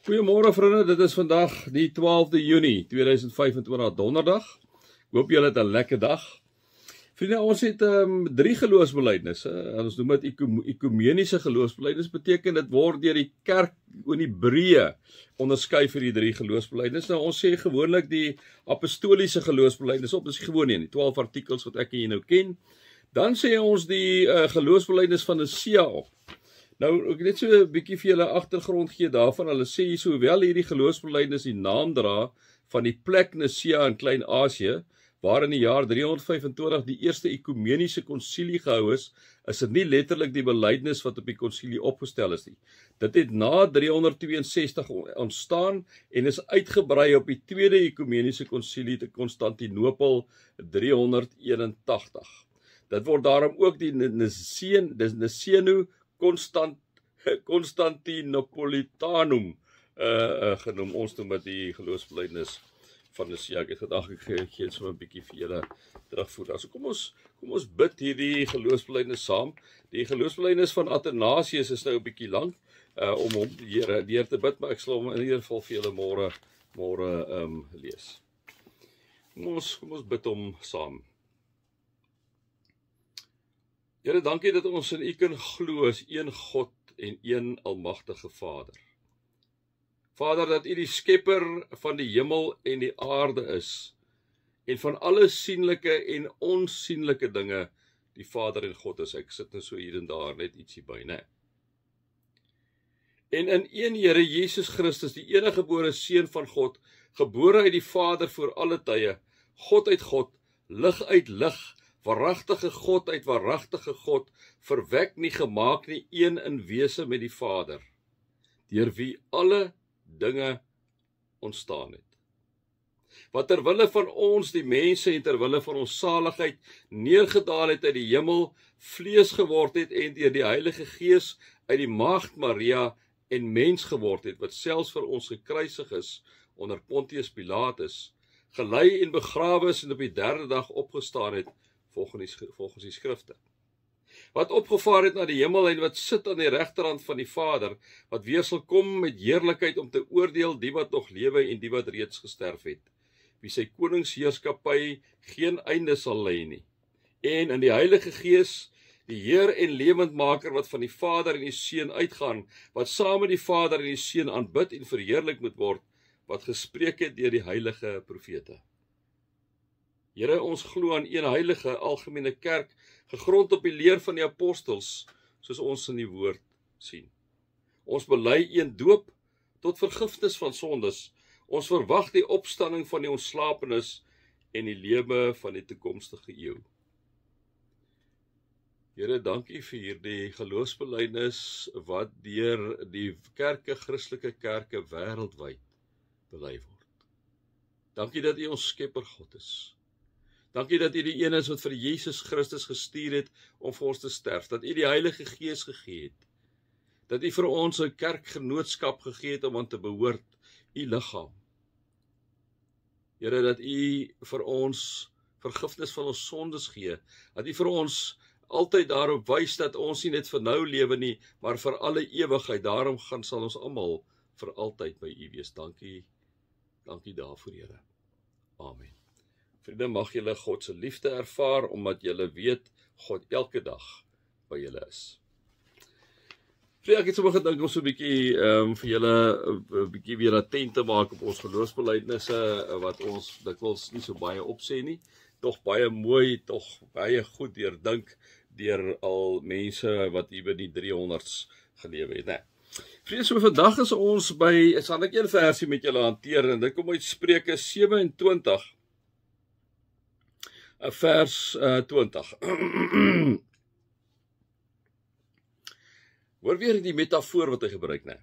Goeiemôre vriende, dit is vandag die 12de Junie 2025 donderdag. Ek hoop julle het 'n lekker dag. Vriende, ons het 3 geloofsbelijdenisse. Ons noem dit ekumeniese geloofsbelijdenis. Beteken dit word deur die kerk in Hebreë onderskei vir die 3 geloofsbelijdenisse. Nou ons sê gewoonlik die apostoliese geloofsbelijdenis op, dis gewoon nie, 12 artikels wat ek en jy nou ken. Dan sê ons die geloofsbelijdenis van Nicea op. Nou, ek net so 'n bietjie vir julle agtergrond gee daarvan. Hulle sê hier, hoewel hierdie geloofsbelijdenis die naam dra van die plek Nicea in Klein-Asië, waar in die jaar 325 die eerste ekumeniese konsilie gehou is dit nie letterlik die belydenis wat op die konsilie opgestel is nie. Dit het na 362 ontstaan en is uitgebrei op die tweede ekumeniese konsilie te Konstantinopel 381. Dit word daarom ook die Constantinopolitanum genoem. Ons noem dit die geloofsbelijdenis van Nicea. Ek het gedag ek gee so 'n bietjie vir julle terugvoer. Also kom ons bid hierdie geloofsbelijdenis saam. Die geloofsbelijdenis van Athanasius is nou 'n bietjie lank om hom deur te bid, maar ek sal hom in ieder geval vir julle môre lees. Kom ons bid hom saam. Here, dankie dat ons in U kan glo as een God en een almagtige Vader. Vader, dat U die skepper van die hemel en die aarde is, en van alle sienlike en onsienlike dinge, die Vader en God is. Ek sit nou so hier en daar net ietsie by, né? En in een Here Jesus Christus, die enige gebore Seun van God, gebore uit die Vader voor alle tye, God uit God, lig uit lig, waaragtige God uit waaragtige God, verwek nie, gemaak nie, een in wese met die Vader, deur wie alle dinge ontstaan het. Wat terwille van ons die mense en terwille van ons saligheid neergedaal het uit die hemel, vlees geword het en deur die Heilige Gees uit die maagd Maria en mens geword het, wat selfs vir ons gekruisig is onder Pontius Pilatus, gelei en begrawe is en op die 3de dag opgestaan het, volgens die skrifte. Wat opgevaar het na die hemel en wat sit aan die regterhand van die Vader, wat weer sal kom met heerlikheid om te oordeel die wat nog lewe en die wat reeds gesterf het, wie sy koningsheerskappy geen einde sal lê nie. En in die Heilige Gees, die Heer en lewendmaker wat van die Vader en die Seun uitgaan, wat saam met die Vader en die Seun aanbid en verheerlik moet word, wat gespreek het deur die heilige profete. Here, ons glo aan een heilige algemene kerk, gegrond op die leer van die apostels, soos ons in die woord sien. Ons bely een doop tot vergifnis van sondes. Ons verwag die opstanding van die ontslapenes en die lewe van die toekomstige eeu. Here, dankie vir hierdie geloofsbelijdenis wat deur die kerke, Christelike kerke wêreldwyd bely word. Dankie dat U ons skepper God is. Dankie dat U die een is wat vir Jesus Christus gestuur het om vir ons te sterf, dat U die Heilige Gees gegee het, dat U vir ons 'n kerkgenootskap gegee het om aan te behoort, U liggaam. Here, dat U vir ons vergifnis van ons sondes gee, dat U vir ons altyd daarop wys dat ons nie net vir nou lewe nie, maar vir alle ewigheid. Daarom sal ons almal vir altyd by U wees. Dankie daarvoor, Here. Amen. Vriende, mag julle God se liefde ervaar, omdat julle weet, God elke dag by julle is. Vriende, ek het sommer gedink om so 'n bietjie vir julle 'n bietjie weer attent te maak op ons geloofsbelijdenisse, wat ons dikwels nie so baie opsê nie, tog baie mooi, tog baie goed deurdink deur al mense wat hier by die 300s gelewe het, né? Vriende, so vandag is ons by, sal ek een versie met julle hanteer, en dit kom uit Spreuke 27, vers 20. Hoor weer die metafoor wat hy gebruik, né?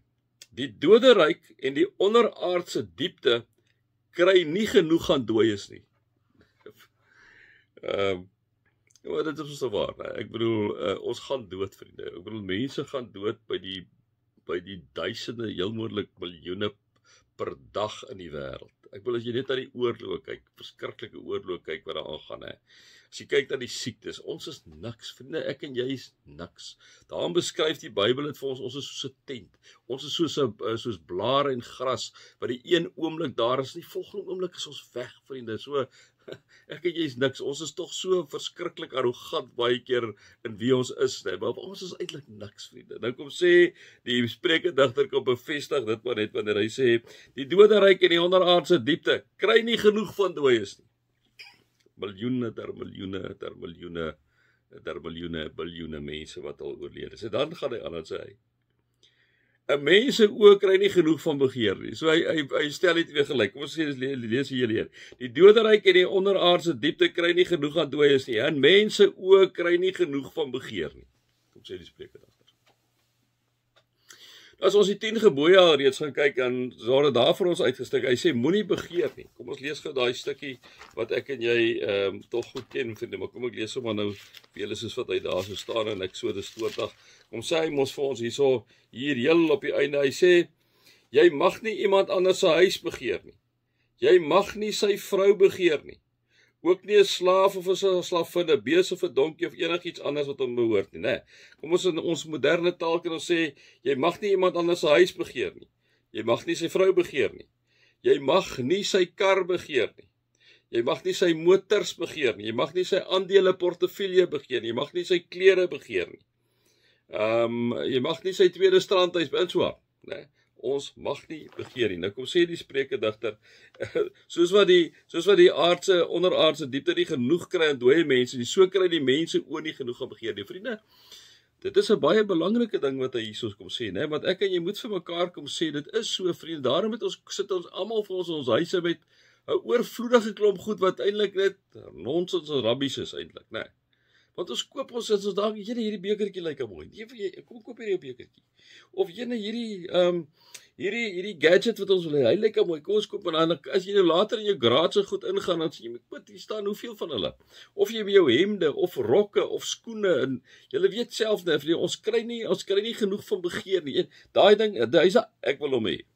Die doderyk en die onderaardse diepte kry nie genoeg aan dooies nie. Ja, dit is so waar, né? Ek bedoel, ons gaan dood, vriende. Ek bedoel, mense gaan dood by die duisende, heel moontlik miljoene per dag in die wêreld. ek wil as jy net na die oorlog kyk, verskriklike oorlog kyk wat daar aangaan, hè. As jy kyk na die siektes, ons is niks, vriende, ek en jy is niks. Daarom beskryf die Bybel dit vir ons is soos 'n tent. Ons is soos blare en gras, wat die een oomblik daar is, die volgende oomblik is ons weg, vriende. So, ek en jy is niks. Ons is tog so verskriklik arrogant baie keer in wie ons is, né? Maar ons is eintlik niks, vriende. Nou kom sê, die spreekdigter kom bevestig dit maar net wanneer hy sê, die doderyk en die onderaardse diepte kry nie genoeg van dooies nie. Miljoene ter miljoene ter miljoene ter miljoene biljoene mense wat al oorlede is. En dan gaan hy aan en sê hy, 'n mens se oë kry nie genoeg van begeer nie. So hy stel dit weer gelyk. Kom ons sê lees hier. Die doderyk en die onderaardse diepte kry nie genoeg aan dooies nie. 'n mens se oë kry nie genoeg van begeer nie. Kom sê die spreekdigter. As ons die 10 gebooie al reeds gaan kyk, dan word dit daar vir ons uitgestik. Hy sê, moenie begeer nie. Kom ons lees gou daai stukkie, wat ek en jy tog goed ken, vriende, maar kom ek lees sommer nou, vir julle soos wat hy daar so staan, in Eksodus 20, kom sê hy mos vir ons hier heel op die einde, hy sê, jy mag nie iemand anders se huis begeer nie. Jy mag nie sy vrou begeer nie. Ook nie 'n slaaf of 'n slavin, 'n bees of 'n donkie of enigiets anders wat hom behoort nie, né? Kom ons in ons moderne taal kan ons sê, jy mag nie iemand anders se huis begeer nie. Jy mag nie sy vrou begeer nie. Jy mag nie sy kar begeer nie. Jy mag nie sy motors begeer nie. Jy mag nie sy aandele portefeulje begeer nie. Jy mag nie sy klere begeer nie. Jy mag nie sy tweede strandhuis en so aan, né? Ons mag nie begeer nie. Nou kom sê die spreekdigter, soos wat die aardse, onderaardse diepte nie genoeg kry aan dooie mense nie, so kry die mense oor nie genoeg aan begeer nie. Vriende, dit is 'n baie belangrike ding wat hy hierso kom sê, né? Want ek en jy moet vir mekaar kom sê, dit is so, vriende, daarom sit ons almal vir ons huise met 'n oorvloedige klomp goed wat eintlik net nonsens en rabbies is eintlik, né? Want ons koop ons daar, hierdie bekertjie lyk mooi. Kom koop hierdie bekertjie. Of hierdie gadget wat ons wil hê, hy lyk mooi. Kom ons koop en dan as jy nou later in jou garage goed ingaan, dan sê jy, "Wat, hier staan hoeveel van hulle?" Of jy by jou hemde of rokke of skoene en jy weet self net, ons kry nie genoeg van begeer nie. Daai ding, ek wil hom hê.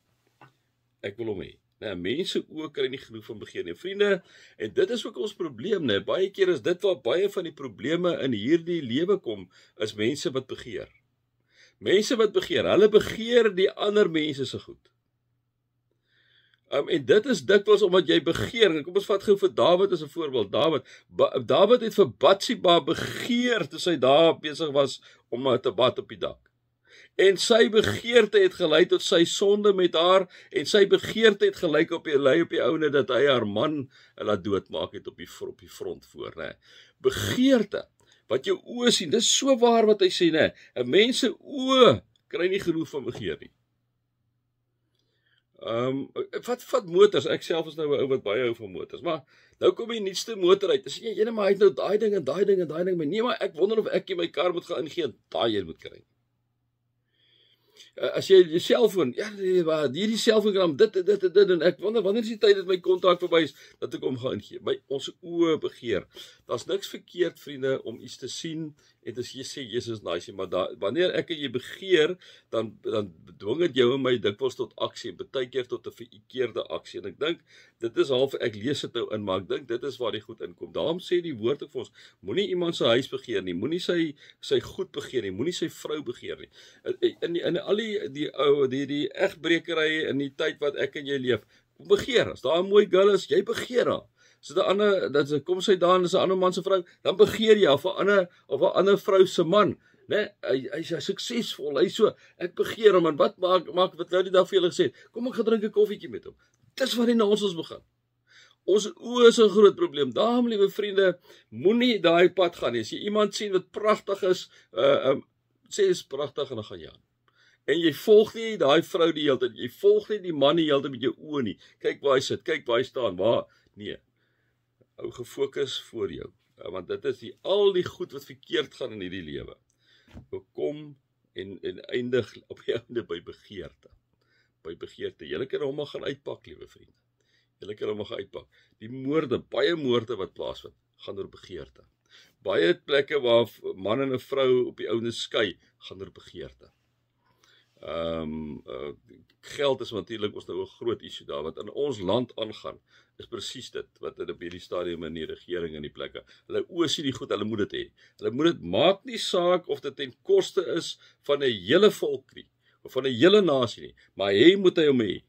Ek wil hom hê. Nou, mense oë kry nie genoeg van begeer nie. Vriende, en dit is ook ons probleem, né? Baie keer is dit waar baie van die probleme in hierdie lewe kom, is mense wat begeer. Mense wat begeer, hulle begeer die ander mense se goed. En dit is dikwels omdat jy begeer. Kom ons vat gou vir Dawid as 'n voorbeeld. Dawid het vir Batsheba begeer toe sy daar besig was om te bad op die dak. En sy begeerte het gelei tot sy sonde met haar, en sy begeerte het gelei op die ouene dat hy haar man laat doodmaak het op die front voor, né? Begeerte, wat jou oë sien, dis so waar wat hy sê, né? 'n mens se oë kry nie genoeg van begeer nie. Vat motors, ek self is nou 'n ou wat baie hou van motors, maar nou kom die nuutste motor uit, as jy, maar hy het nou daai ding en daai ding en daai ding, maar nee, maar ek wonder of ek my kar moet gaan ingee en daai een moet kry. As jy die selfoon, hierdie selfoon kan dit en ek wonder wanneer is die tyd dat my kontrak verby is dat ek hom gaan ingee. Ons oë begeer. Daar's niks verkeerd, vriende, om iets te sien en te sê Jesus nice, maar wanneer ek en jy begeer, dan dwing dit jou en my dikwels tot aksie, en baie keer tot 'n verkeerde aksie. En ek dink dit is half, ek lees dit nou in, maar ek dink dit is waar die goed inkom. Daarom sê die woord ook vir ons, moenie iemand se huis begeer nie, moenie sy goed begeer nie, moenie sy vrou begeer nie. In al die egbrekery in die tyd wat ek en jy leef, begeer. As daar 'n mooi girl is, jy begeer haar. Kom sy daar en is 'n ander man se vrou, dan begeer jy of 'n ander vrou se man, né? Hy's suksesvol, hy so, ek begeer hom, en wat maak wat nou die dag vir julle gesê, kom ek gaan drink 'n koffietjie met hom. Dis waar die nonsens begin. Ons oë is 'n groot probleem. Daarom, liewe vriende, moenie daai pad gaan nie. As jy iemand sien wat pragtig is, sê is pragtig en dan gaan jy aan. En jy volg nie daai vrou die hele tyd, jy volg nie die man die hele tyd met jou oë nie. Kyk waar hy sit, kyk waar hy staan, nee. Hou gefokus voor jou, want dit is al die goed wat verkeerd gaan in hierdie lewe. Kom en eindig op die einde by begeerte. Julle kan hom maar gaan uitpak, liewe vriende. Julle kan hom maar gaan uitpak. Die baie moorde wat plaasvind, gaan oor begeerte. Baie plekke waar man en 'n vrou op die ouene skei, gaan oor begeerte. Geld is natuurlik ons nou 'n groot issue daar, wat in ons land aangaan, is presies dit, wat in op hierdie stadium in die regering en die plekke. Hulle oë sien die goed, hulle moet dit hê. Hulle moet dit, maak nie saak of dit ten koste is van 'n hele volk nie, of van 'n hele nasie nie, maar moet hy hom hê.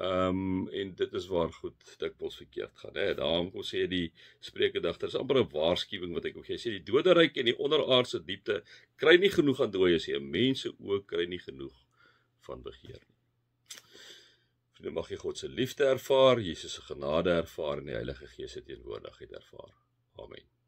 En dit is waar goed dikwels verkeerd gaan. Daarom kom sê die Sprekendigter, is amper 'n waarskuwing wat ek ook gee. Hy sê die doderyk en die onderaardse diepte kry nie genoeg aan dooies nie. Mense ook kry nie genoeg van begeer nie. Vriende, mag jy God se liefde ervaar, Jesus se genade ervaar en die Heilige Gees se teenwoordigheid ervaar. Amen.